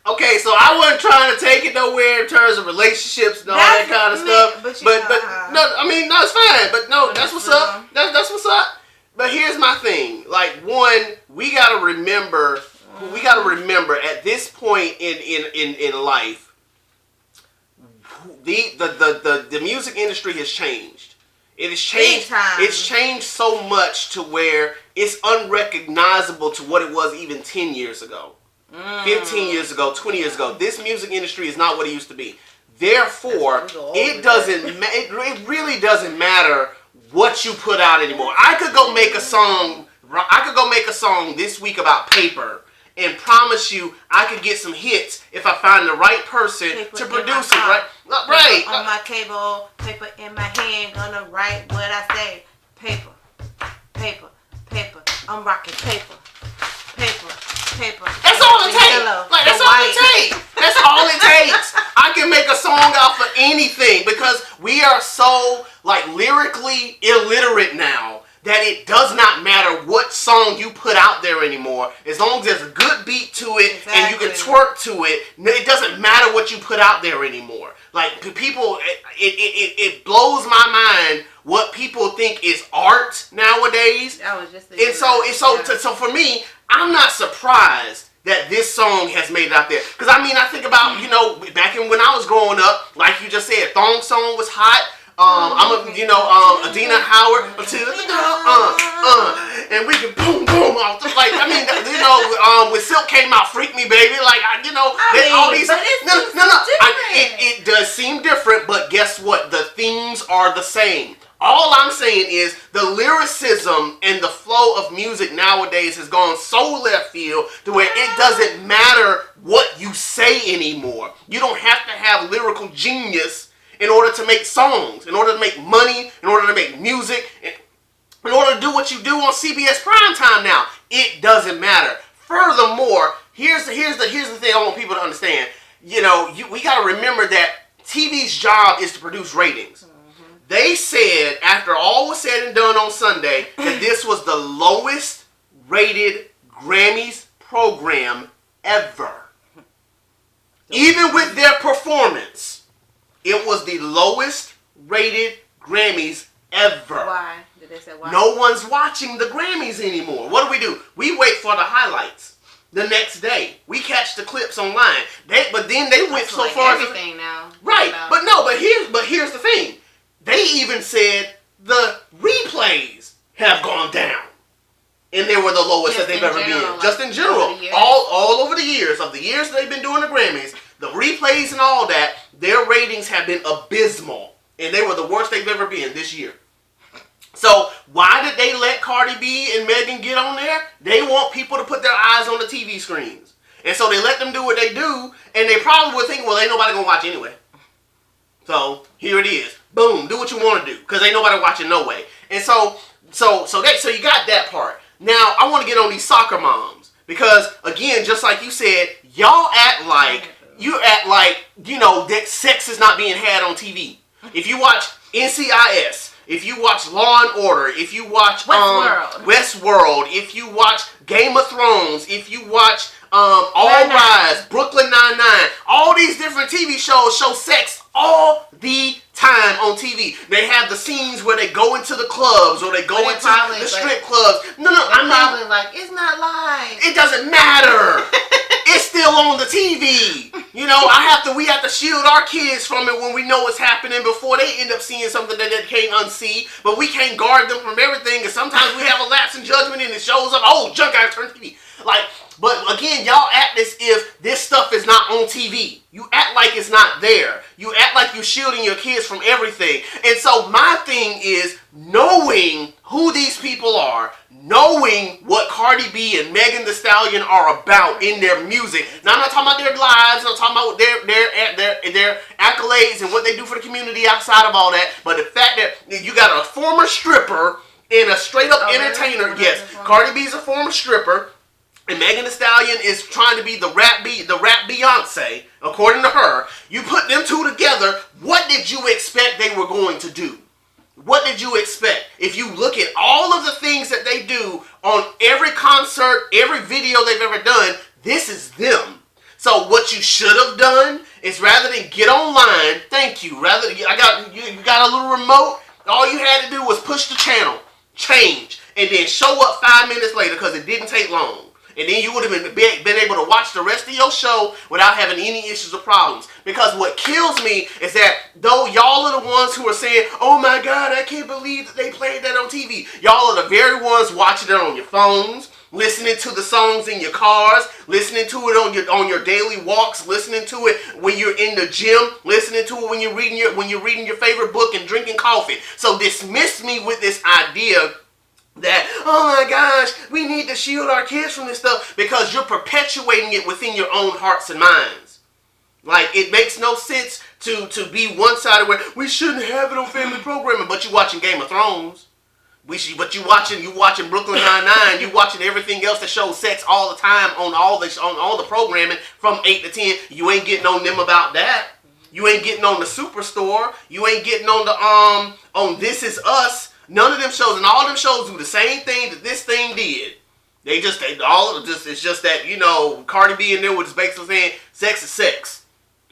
Okay, so I wasn't trying to take it nowhere in terms of relationships and all that kind of stuff. But no, I mean, no, it's fine. But no, that's what's up. That's what's up. But here's my thing. Like, one, we gotta remember at this point in life, the music industry has changed. It has changed. It's changed so much to where it's unrecognizable to what it was even 10 years ago. 15 years ago, 20 years ago. This music industry is not what it used to be. Therefore, it really doesn't matter what you put out anymore. I could go make a song this week about paper and promise you I could get some hits if I find the right person to produce it, right? Right. On my table, paper in my hand, gonna write what I say. Paper, paper, paper. I'm rocking paper, paper, paper. That's all it takes. Like, that's all it takes. That's all it takes. I can take a song out for anything because we are so like lyrically illiterate now that it does not matter what song you put out there anymore. As long as there's a good beat to it and you can twerk to it, it doesn't matter what you put out there anymore. Like people, it blows my mind what people think is art nowadays. I was just thinking. So for me, I'm not surprised that this song has made it out there. Because I mean, I think about, you know, back in when I was growing up, like you just said, Thong Song was hot. Adina Howard, and we can boom boom off. Like I mean, you know, when Silk came out, Freak Me Baby, like all these. It does seem different, but guess what? The themes are the same. All I'm saying is the lyricism and the flow of music nowadays has gone so left field to where it doesn't matter what you say anymore. You don't have to have lyrical genius in order to make songs, in order to make money, in order to make music, in order to do what you do on CBS Primetime now. It doesn't matter. Furthermore, here's the thing I want people to understand. You know, we got to remember that TV's job is to produce ratings. They said, after all was said and done on Sunday, that this was the lowest rated Grammys program ever. Even with their performance, it was the lowest rated Grammys ever. Why? Did they say why? No one's watching the Grammys anymore. What do? We wait for the highlights the next day. We catch the clips online. But then they went so far as everything now. Right. But here's the thing. They even said the replays have gone down. And they were the lowest that they've ever been. Just in general. All over the years. Of the years they've been doing the Grammys, the replays and all that, their ratings have been abysmal. And they were the worst they've ever been this year. So, why did they let Cardi B and Megan get on there? They want people to put their eyes on the TV screens. And so they let them do what they do, and they probably would think, well, ain't nobody gonna watch anyway. So, here it is. Boom, do what you want to do, because ain't nobody watching no way. And so you got that part. Now, I want to get on these soccer moms. Because, again, just like you said, y'all act like, you know, that sex is not being had on TV. If you watch NCIS, if you watch Law and Order, if you watch Westworld, if you watch Game of Thrones, if you watch All Rise, Brooklyn Nine-Nine, all these different TV shows show sex all the time on TV. They have the scenes where they go into the clubs or they go into the strip clubs. I'm probably like, it's not live. It doesn't matter. It's still on the TV. You know, we have to shield our kids from it when we know what's happening before they end up seeing something that they can't unsee. But we can't guard them from everything, and sometimes we have a lapse in judgment and it shows up, oh, junk, I turn TV. But again, y'all act as if this stuff is not on TV. You act like it's not there. You act like you're shielding your kids from everything. And so my thing is knowing who these people are, knowing what Cardi B and Megan Thee Stallion are about in their music. Now, I'm not talking about their lives. I'm not talking about their accolades and what they do for the community outside of all that. But the fact that you got a former stripper and a straight-up entertainer. Yes, Cardi B is a former stripper. And Megan Thee Stallion is trying to be the rap Beyonce, according to her. You put them two together, what did you expect they were going to do? What did you expect? If you look at all of the things that they do on every concert, every video they've ever done, this is them. So what you should have done is rather than get online, thank you, you got a little remote, all you had to do was push the channel, change, and then show up 5 minutes later because it didn't take long. And then you would have been able to watch the rest of your show without having any issues or problems. Because what kills me is that though y'all are the ones who are saying, oh my God, I can't believe that they played that on TV. Y'all are the very ones watching it on your phones, listening to the songs in your cars, listening to it on your daily walks, listening to it when you're in the gym, listening to it when you're reading your favorite book and drinking coffee. So dismiss me with this idea that, oh my gosh, we need to shield our kids from this stuff because you're perpetuating it within your own hearts and minds. Like, it makes no sense to be one-sided where we shouldn't have it on family programming, but you watching Game of Thrones. But you watching Brooklyn Nine-Nine, you watching everything else that shows sex all the time on all the programming from 8 to 10. You ain't getting on them about that. You ain't getting on the Superstore. You ain't getting on the on This Is Us. None of them shows, and all them shows do the same thing that this thing did. It's just that, you know, Cardi B in there was basically saying sex is sex.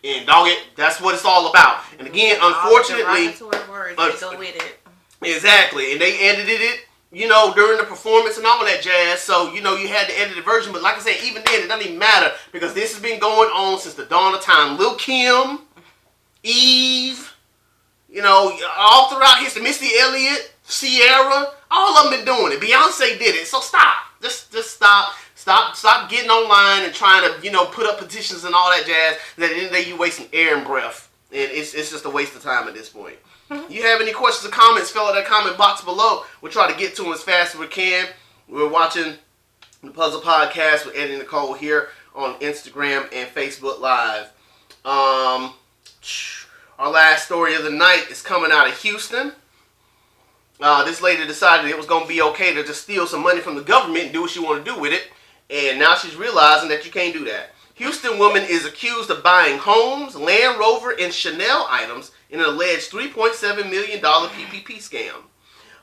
And dog it, that's what it's all about. And again, unfortunately, words that go with it. Exactly. And they edited it, you know, during the performance and all that jazz. So, you know, you had the edited version. But like I said, even then, it doesn't even matter because this has been going on since the dawn of time. Lil' Kim, Eve, you know, all throughout history. Missy Elliott, Sierra, all of them been doing it. Beyonce did it. So stop. Just stop. Stop getting online and trying to, you know, put up petitions and all that jazz. At the end of the day, you're wasting air and breath. And it's just a waste of time at this point. You have any questions or comments, fill out that comment box below. We'll try to get to them as fast as we can. We're watching the Puzzle Podcast with Eddie Nicole here on Instagram and Facebook Live. Our last story of the night is coming out of Houston. This lady decided it was going to be okay to just steal some money from the government and do what she wanted to do with it. And now she's realizing that you can't do that. Houston woman is accused of buying homes, Land Rover, and Chanel items in an alleged $3.7 million PPP scam.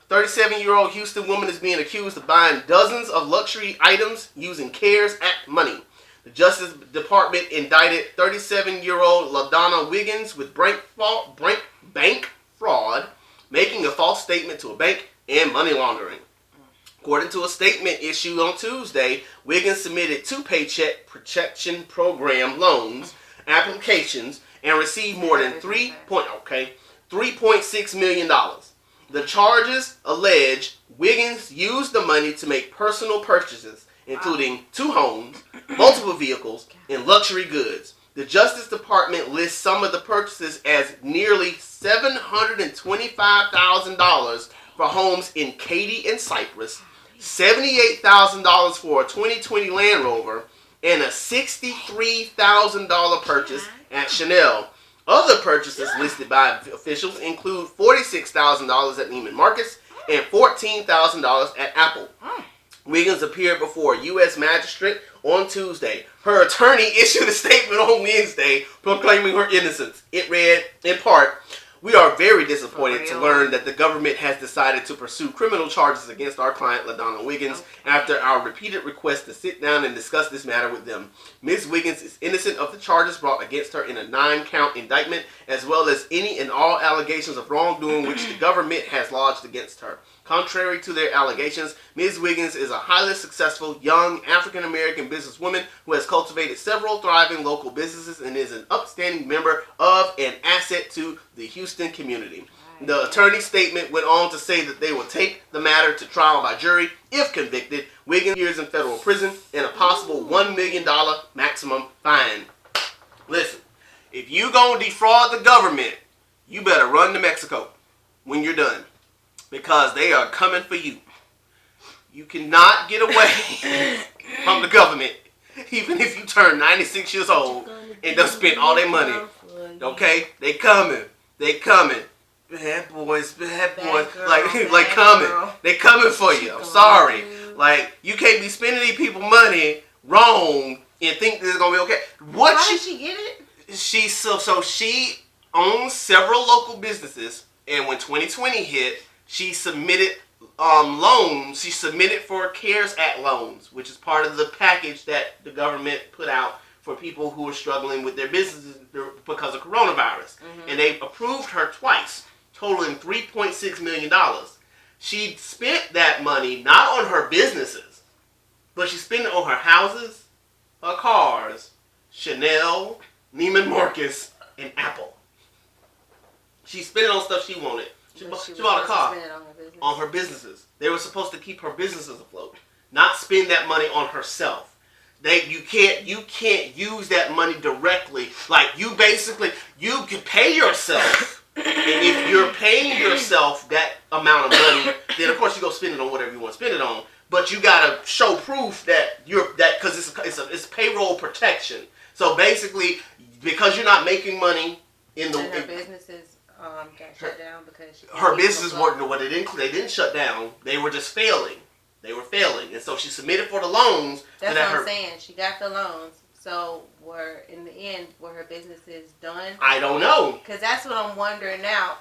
37-year-old Houston woman is being accused of buying dozens of luxury items using CARES Act money. The Justice Department indicted 37-year-old LaDonna Wiggins with bank fraud, making a false statement to a bank, and money laundering. According to a statement issued on Tuesday, Wiggins submitted 2 Paycheck Protection Program loans applications and received more than $3.6 million. The charges allege Wiggins used the money to make personal purchases, including 2 homes, multiple vehicles, and luxury goods. The Justice Department lists some of the purchases as nearly $725,000 for homes in Katy and Cypress, $78,000 for a 2020 Land Rover, and a $63,000 purchase at Chanel. Other purchases listed by officials include $46,000 at Neiman Marcus and $14,000 at Apple. Wiggins appeared before a U.S. magistrate on Tuesday. Her attorney issued a statement on Wednesday proclaiming her innocence. It read, in part, "We are very disappointed to learn that the government has decided to pursue criminal charges against our client, LaDonna Wiggins, after our repeated request to sit down and discuss this matter with them. Ms. Wiggins is innocent of the charges brought against her in a 9-count indictment, as well as any and all allegations of wrongdoing which the government has lodged against her. Contrary to their allegations, Ms. Wiggins is a highly successful young African-American businesswoman who has cultivated several thriving local businesses and is an upstanding member of and asset to the Houston community." The attorney's statement went on to say that they will take the matter to trial by jury. If convicted, Wiggins appears in federal prison and a possible $1 million maximum fine. Listen, if you gonna defraud the government, you better run to Mexico when you're done, because they are coming for you. You cannot get away from the government, even if you turn 96 years old and don't spend all their money. Okay? They coming. They coming. Bad boys. Like coming. They coming for you. I'm sorry. Like, you can't be spending these people money wrong and think this is gonna be okay. How did she get it? She owns several local businesses, and when 2020 hit, she submitted loans. She submitted for CARES Act loans, which is part of the package that the government put out for people who are struggling with their businesses because of coronavirus. And they approved her twice, totaling $3.6 million. She spent that money not on her businesses, but she spent it on her houses, her cars, Chanel, Neiman Marcus, and Apple. She spent it on stuff she wanted. She bought a car on her businesses. They were supposed to keep her businesses afloat, not spend that money on herself. You can't use that money directly. Like, you can pay yourself, and if you're paying yourself that amount of money, then of course you go spend it on whatever you want to spend it on. But you gotta show proof that because it's payroll protection. So basically, because you're not making money her businesses got shut down because her business weren't. They didn't shut down. They were just failing. They were failing, and so she submitted for the loans. That's what I'm saying. She got the loans, So in the end, were her businesses done? I don't know. Because that's what I'm wondering now.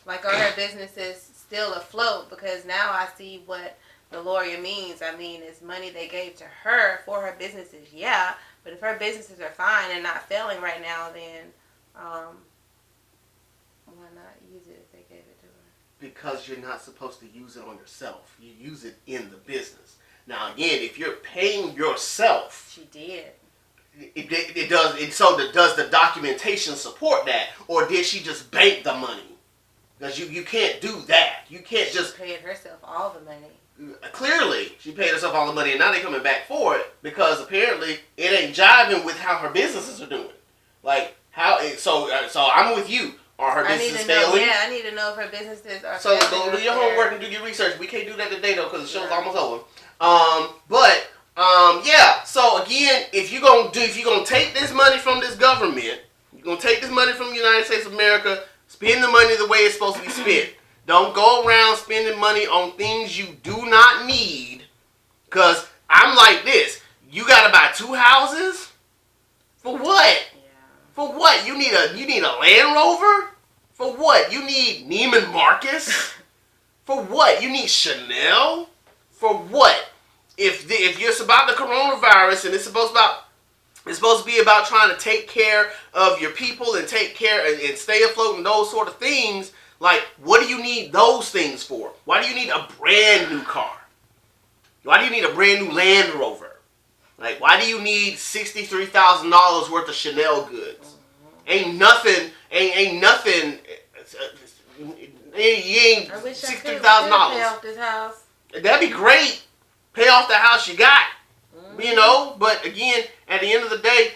Like, are her businesses still afloat? Because now I see what the lawyer means. I mean, it's money they gave to her for her businesses, yeah. But if her businesses are fine and not failing right now, then why not use it if they gave it to her? Because you're not supposed to use it on yourself. You use it in the business. Now, again, if you're paying yourself, She did. it does. Does the documentation support that, or did she just bank the money? Because you can't do that. You can't just She paid herself all the money. Clearly, she paid herself all the money, and now they're coming back for it because apparently it ain't jiving with how her businesses are doing. Like how? So I'm with you. Are her businesses failing? Yeah, I need to know if her businesses are. So go do your homework and do your research. We can't do that today though because the show's almost over. Yeah. So again, if you're gonna take this money from this government, you're gonna take this money from the United States of America, spend the money the way it's supposed to be spent. Don't go around spending money on things you do not need. Cause I'm like this. You gotta buy 2 houses? For what? Yeah. For what? You need a Land Rover? For what? You need Neiman Marcus? For what? You need Chanel? For what? If it's about the coronavirus and it's supposed to be about trying to take care of your people and take care and stay afloat and those sort of things. Like, what do you need those things for? Why do you need a brand new car? Why do you need a brand new Land Rover? Like, why do you need $63,000 worth of Chanel goods? Ain't nothing. You ain't I wish I could $63,000. pay off this house. That'd be great. Pay off the house you got. You know, but again, at the end of the day,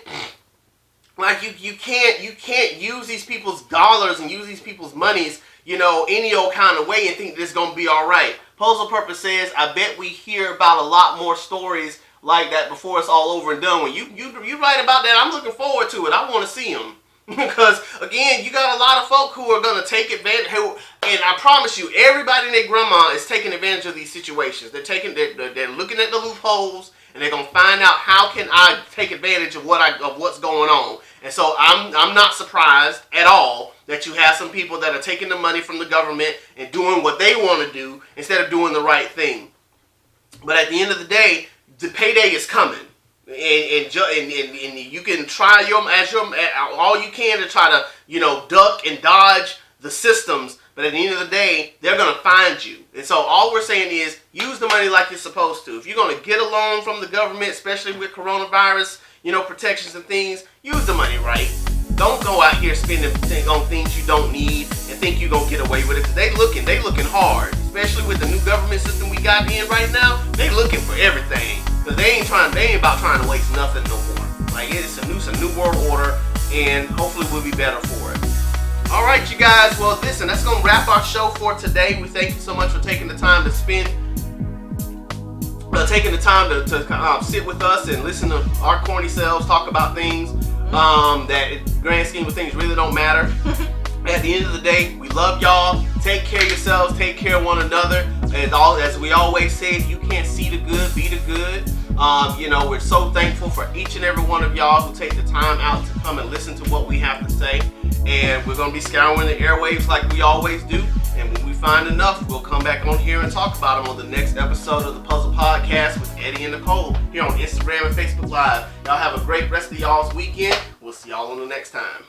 like you can't use these people's dollars and use these people's monies, you know, any old kind of way and think this is gonna be all right. Postal Purpose says, I bet we hear about a lot more stories like that before it's all over and done. When you write about that, I'm looking forward to it. I want to see them. Because again, you got a lot of folk who are gonna take advantage. And I promise you, everybody and their grandma is taking advantage of these situations. They're looking at the loopholes, and they're gonna find out how can I take advantage of what's going on. And so I'm not surprised at all that you have some people that are taking the money from the government and doing what they want to do instead of doing the right thing. But at the end of the day, the payday is coming. And you can try all you can to try to, you know, duck and dodge the systems, but at the end of the day, they're gonna find you. And so all we're saying is use the money like you're supposed to. If you're gonna get a loan from the government, especially with coronavirus, you know, protections and things, use the money right. Don't go out here spending on things you don't need and think you're gonna get away with it. Cause they looking hard, especially with the new government system we got in right now. They looking for everything. Cause they ain't about trying to waste nothing no more. Like it's a new world order, and hopefully we'll be better for it. All right, you guys. Well, listen, that's gonna wrap our show for today. We thank you so much for taking the time to sit with us and listen to our corny selves talk about things that, in the grand scheme of things, really don't matter. At the end of the day, we love y'all. Take care of yourselves. Take care of one another. As we always say, if you can't see the good, be the good. You know, we're so thankful for each and every one of y'all who take the time out to come and listen to what we have to say. And we're going to be scouring the airwaves like we always do. And when we find enough, we'll come back on here and talk about them on the next episode of the Puzzle Podcast with Eddie and Nicole here on Instagram and Facebook Live. Y'all have a great rest of y'all's weekend. We'll see y'all on the next time.